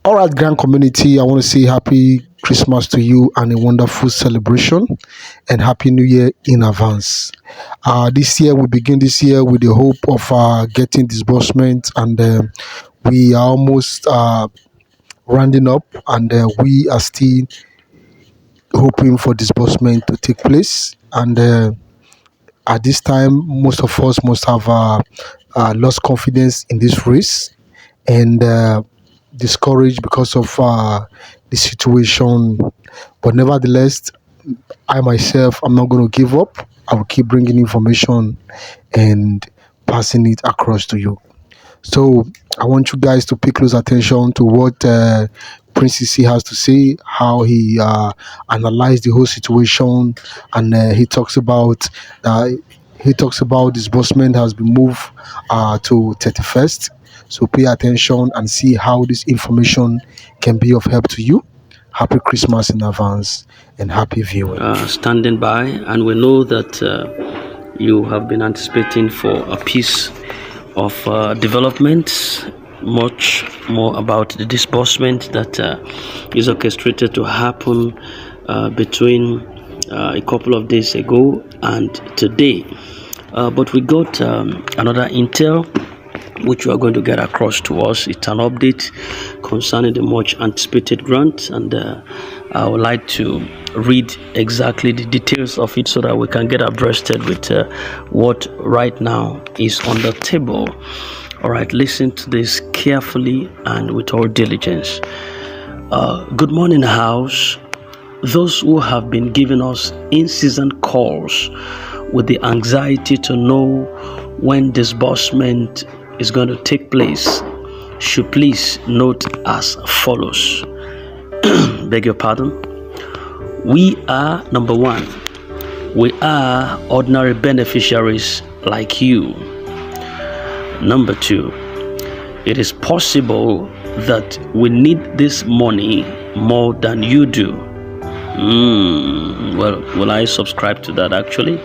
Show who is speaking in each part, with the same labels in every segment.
Speaker 1: All right, grand community, I want to say happy Christmas to you and a wonderful celebration and happy New Year in advance. This year, we begin this year with the hope of getting disbursement, and we are almost rounding up, and we are still hoping for disbursement to take place. And at this time, most of us must have lost confidence in this race and discouraged because of the situation. But nevertheless, I myself, I'm not going to give up. I will keep bringing information and passing it across to you. So I want you guys to pay close attention to what Prince C has to say, how he analyzed the whole situation, and uh, he talks about disbursement has been moved to 31st. So pay attention and see how this information can be of help to you. Happy Christmas in advance and happy viewing.
Speaker 2: Standing by, and we know that you have been anticipating for a piece of development, much more about the disbursement that is orchestrated to happen between a couple of days ago and today. But we got another intel which we are going to get across to us. It's an update concerning the much anticipated grant, and I would like to read exactly the details of it so that we can get abreast with what right now is on the table. All right, listen to this carefully and with all diligence. Good morning, house. Those who have been giving us in-season calls with the anxiety to know when disbursement is going to take place should please note as follows. Beg your pardon. We are, number one, we are ordinary beneficiaries like you. Number two, it is possible that we need this money more than you do. Well, will I subscribe to that actually?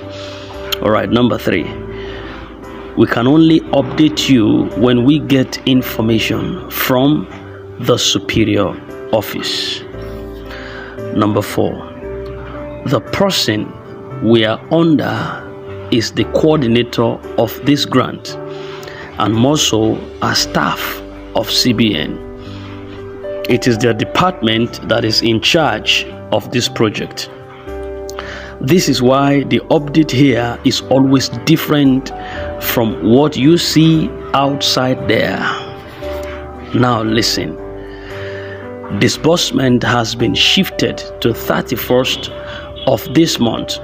Speaker 2: All right, number three, we can only update you when we get information from the superior office. Number four, the person we are under is the coordinator of this grant and more so a staff of CBN. It is their department that is in charge of this project. This is why the update here is always different from what you see outside there. Now listen. Disbursement has been shifted to 31st of this month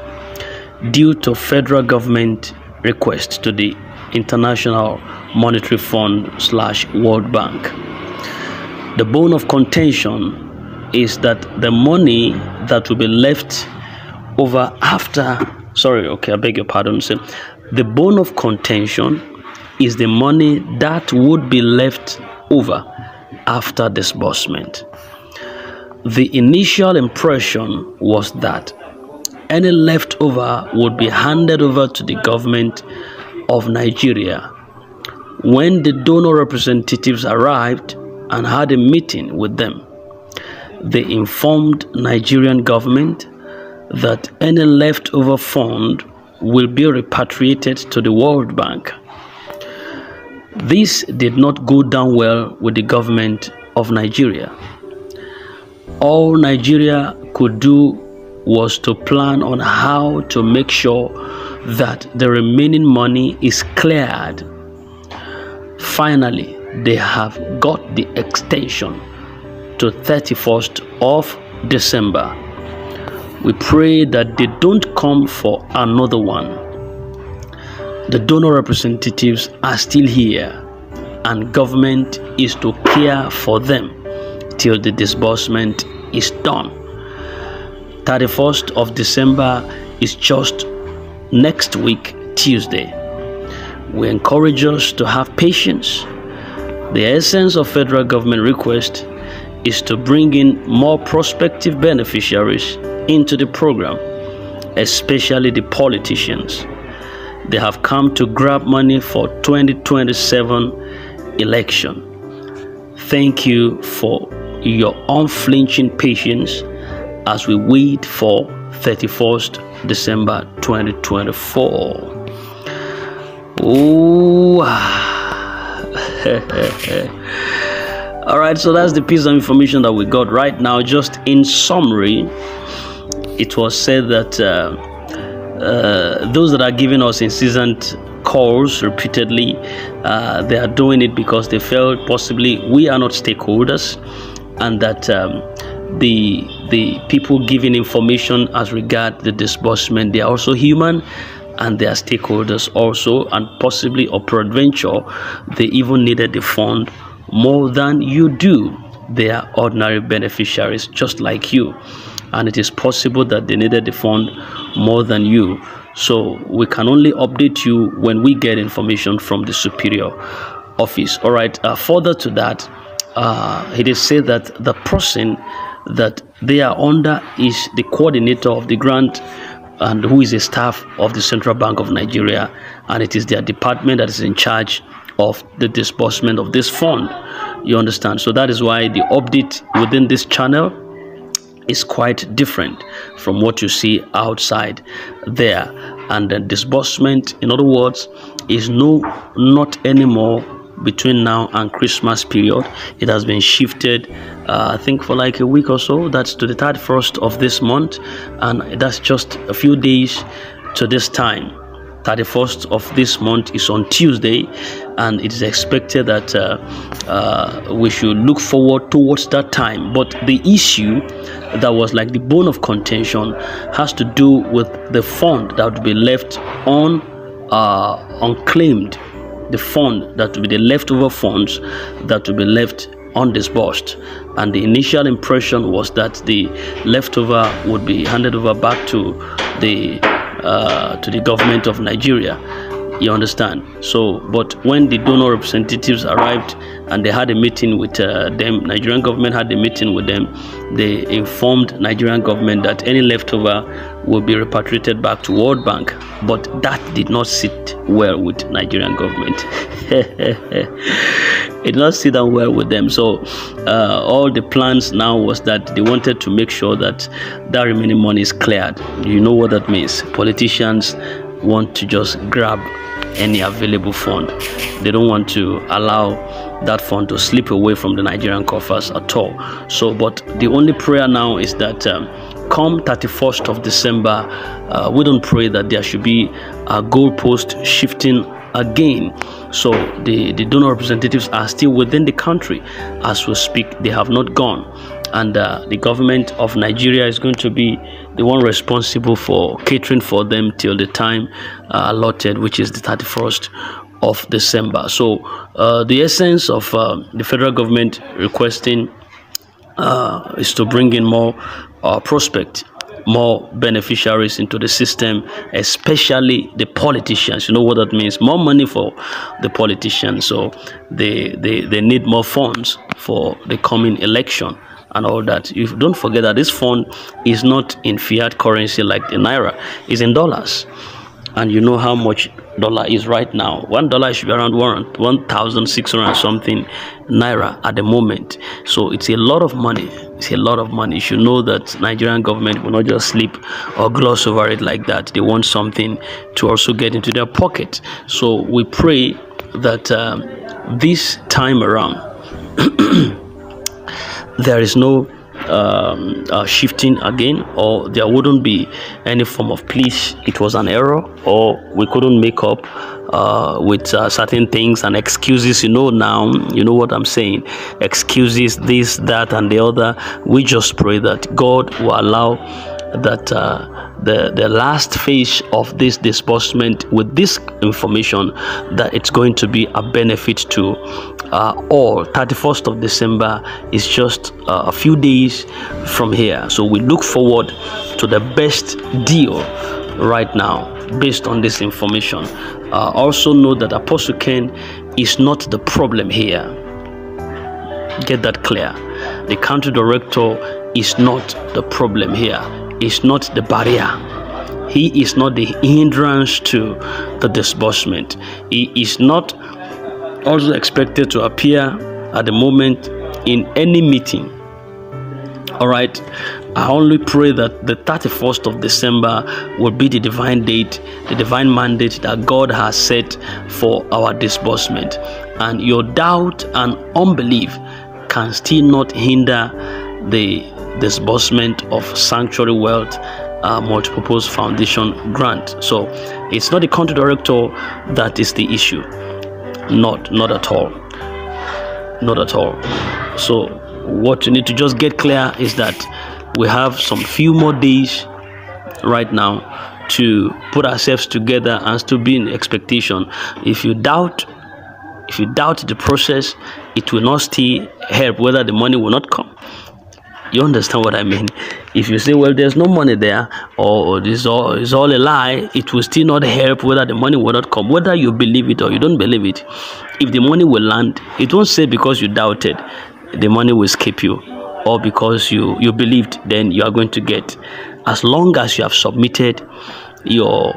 Speaker 2: due to federal government request to the International Monetary Fund / World Bank. The bone of contention is that the money that will be left over I beg your pardon. The bone of contention is the money that would be left over after disbursement. The initial impression was that any leftover would be handed over to the government of Nigeria. When the donor representatives arrived and had a meeting with them, they informed Nigerian government that any leftover fund will be repatriated to the World Bank. This did not go down well with the government of Nigeria. All Nigeria could do was to plan on how to make sure that the remaining money is cleared. Finally, they have got the extension to 31st of December. We pray that they don't come for another one. The donor representatives are still here, and government is to care for them till the disbursement is done. 31st of December is just next week, Tuesday. We encourage us to have patience. The essence of federal government request is to bring in more prospective beneficiaries into the program, especially the politicians. They have come to grab money for 2027 election. Thank you for your unflinching patience as we wait for 31st December 2024. Oh, all right, so that's the piece of information that we got right now. Just in summary, it was said that those that are giving us incessant calls repeatedly, they are doing it because they felt possibly we are not stakeholders, and that the people giving information as regard the disbursement, they are also human, and they are stakeholders also, and possibly or peradventure they even needed the fund more than you do. They are ordinary beneficiaries just like you, and it is possible that they needed the fund more than you. So we can only update you when we get information from the superior office. All right, further to that, it is said that the person that they are under is the coordinator of the grant, and who is a staff of the Central Bank of Nigeria, and it is their department that is in charge of the disbursement of this fund. You understand? So that is why the update within this channel is quite different from what you see outside there. And the disbursement, in other words, is not anymore between now and Christmas period. It has been shifted, I think, for like a week or so. That's to the 31st of this month, and that's just a few days to this time. 31st of this month is on Tuesday, and it is expected that we should look forward towards that time. But the issue that was like the bone of contention has to do with the fund that would be left unclaimed, the fund that will be the leftover funds that will be left undisbursed. And the initial impression was that the leftover would be handed over back to the government of Nigeria. You understand? So, but when the donor representatives arrived and they had a meeting with them, Nigerian government had a meeting with them, they informed Nigerian government that any leftover will be repatriated back to World Bank. But that did not sit well with Nigerian government. It did not sit down well with them. So all the plans now was that they wanted to make sure that that remaining money is cleared. You know what that means? Politicians want to just grab any available fund. They don't want to allow that fund to slip away from the Nigerian coffers at all. So, but the only prayer now is that come 31st of December, we don't pray that there should be a goalpost shifting again. So the donor representatives are still within the country as we speak. They have not gone, and the government of Nigeria is going to be the one responsible for catering for them till the time allotted, which is the 31st of December. So the essence of the federal government requesting is to bring in more prospect, more beneficiaries into the system, especially the politicians. You know what that means? More money for the politicians. So they need more funds for the coming election and all that. You don't forget that this fund is not in fiat currency like the naira. It's in dollars. And you know how much dollar is right now. $1 should be around 1,600 something naira at the moment. So it's a lot of money. It's a lot of money. You should know that Nigerian government will not just sleep or gloss over it like that. They want something to also get into their pocket. So we pray that this time around there is no shifting again, or there wouldn't be any form of please, it was an error, or we couldn't make up with certain things and excuses. You know, now you know what I'm saying, excuses, this, that, and the other. We just pray that God will allow that the last phase of this disbursement with this information, that it's going to be a benefit to all. 31st of December is just a few days from here, so we look forward to the best deal right now based on this information. Also know that Apostle Ken is not the problem here. Get that clear. The country director is not the problem here. Is not the barrier. He is not the hindrance to the disbursement. He is not also expected to appear at the moment in any meeting All right. I only pray that the 31st of December will be the divine date, the divine mandate that God has set for our disbursement. And your doubt and unbelief can still not hinder the disbursement of Sanctuary Wealth Multipurpose Foundation grant. So it's not the country director that is the issue. Not at all. Not at all. So what you need to just get clear is that we have some few more days right now to put ourselves together and still be in expectation. If you doubt the process, it will not still help whether the money will not come. You understand what I mean? If you say, well, there's no money there, or this is all a lie, it will still not help whether the money will not come, whether you believe it or you don't believe it. If the money will land, it won't say because you doubted the money will escape you, or because you believed, then you are going to get. As long as you have submitted your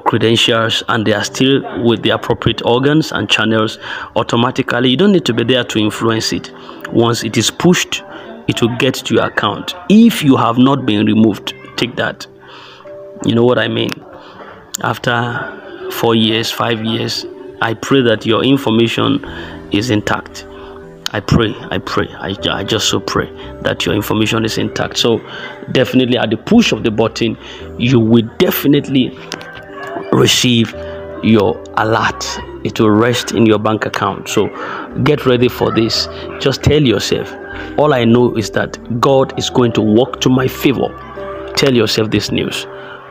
Speaker 2: credentials and they are still with the appropriate organs and channels, automatically you don't need to be there to influence it. Once it is pushed, it will get to your account. If you have not been removed, take that. You know what I mean? After 4 years, 5 years, I pray that your information is intact. I pray, I just so pray that your information is intact. So definitely at the push of the button, you will definitely receive your alert. It will rest in your bank account. So get ready for this. Just tell yourself, all I know is that God is going to work to my favor. Tell yourself this news.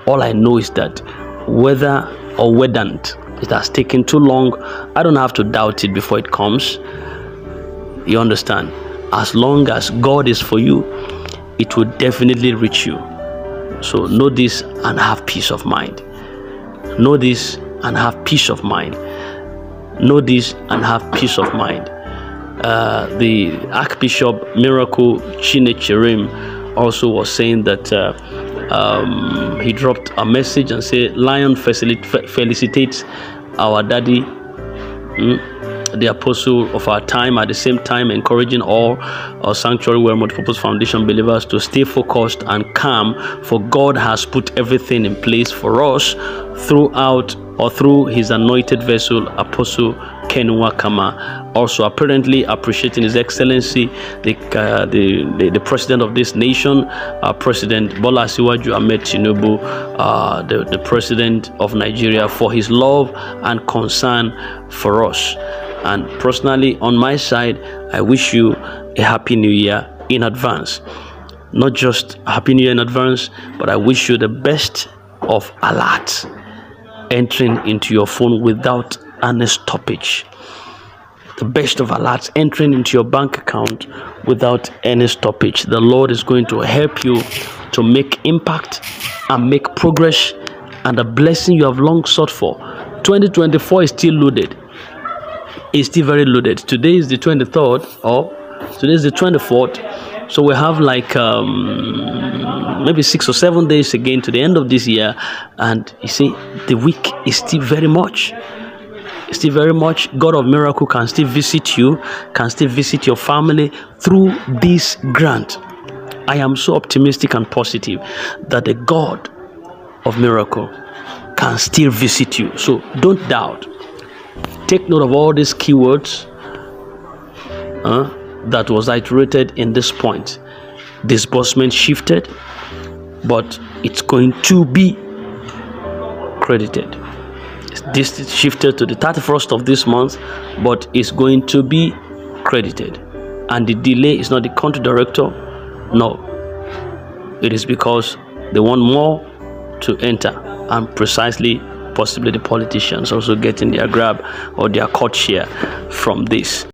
Speaker 2: All I know is that whether or whether it has taken too long, I don't have to doubt it before it comes. You understand? As long as God is for you, it will definitely reach you. So know this and have peace of mind. Know this and have peace of mind. Know this and have peace of mind. The Archbishop Miracle Chinecherim also was saying that he dropped a message and said, Lion felicitates our daddy, the apostle of our time, at the same time encouraging all our Sanctuary Wealth Multipurpose Foundation believers to stay focused and calm, for God has put everything in place for us through his anointed vessel, Apostle Kenua Kama. Also apparently appreciating His Excellency, the President of this nation, President Bola Siwaju Ahmed Tinubu, the President of Nigeria, for his love and concern for us. And personally, on my side, I wish you a Happy New Year in advance. Not just a Happy New Year in advance, but I wish you the best of alerts entering into your phone without any stoppage. The best of alerts entering into your bank account without any stoppage. The Lord is going to help you to make impact and make progress, and the blessing you have long sought for. 2024 is still loaded. It's still very loaded. Today is the 23rd, or today is the 24th. So we have like maybe 6 or 7 days again to the end of this year. And you see, the week is still very much. Still very much. God of miracle can still visit you, can still visit your family through this grant. I am so optimistic and positive that the God of miracle can still visit you. So don't doubt. Take note of all these keywords that was iterated in this point. Disbursement shifted, but it's going to be credited. This is shifted to the 31st of this month, but it's going to be credited. And the delay is not the country director. No. It is because they want more to enter, and precisely possibly the politicians also getting their grab or their cut share from this.